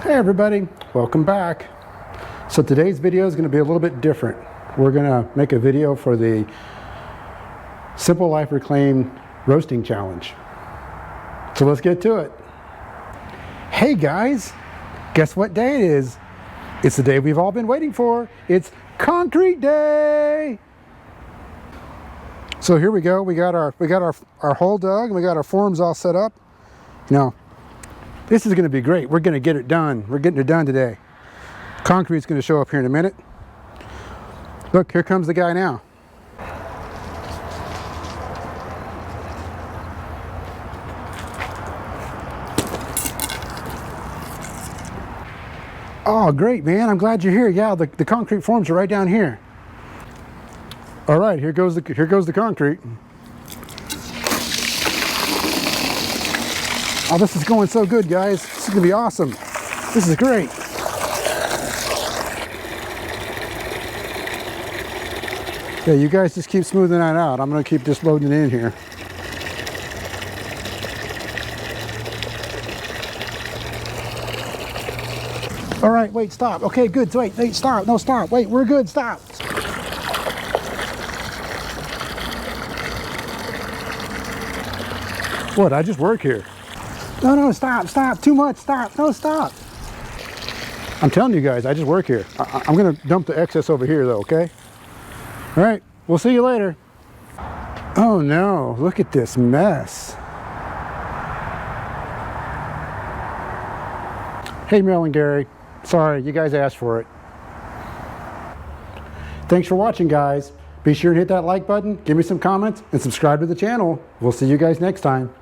Hey everybody, welcome back. So today's video is going to be a little bit different. We're going to make a video for the Simple Life Reclaimed Roasting Challenge. So let's get to it. Hey guys, guess what day it is? It's the day we've all been waiting for. It's Concrete Day. So here we go. We got our hole dug and we got our forms all set up. Now, this is going to be great. We're going to get it done. We're getting it done today. Concrete's going to show up here in a minute. Look, here comes the guy now. Oh, great, man. I'm glad you're here. Yeah, the concrete forms are right down here. All right, here goes the concrete. Oh, this is going so good, guys. This is going to be awesome. This is great. Yeah, you guys just keep smoothing that out. I'm going to keep just loading it in here. All right, wait, stop. Okay, good. Wait, stop. No, stop. Wait, we're good. Stop. What? I just work here. No, stop. Too much. Stop. No, stop. I'm telling you guys, I just work here. I'm going to dump the excess over here, though, okay? All right, we'll see you later. Oh, no. Look at this mess. Hey, Mel and Gary. Sorry, you guys asked for it. Thanks for watching, guys. Be sure to hit that like button, give me some comments, and subscribe to the channel. We'll see you guys next time.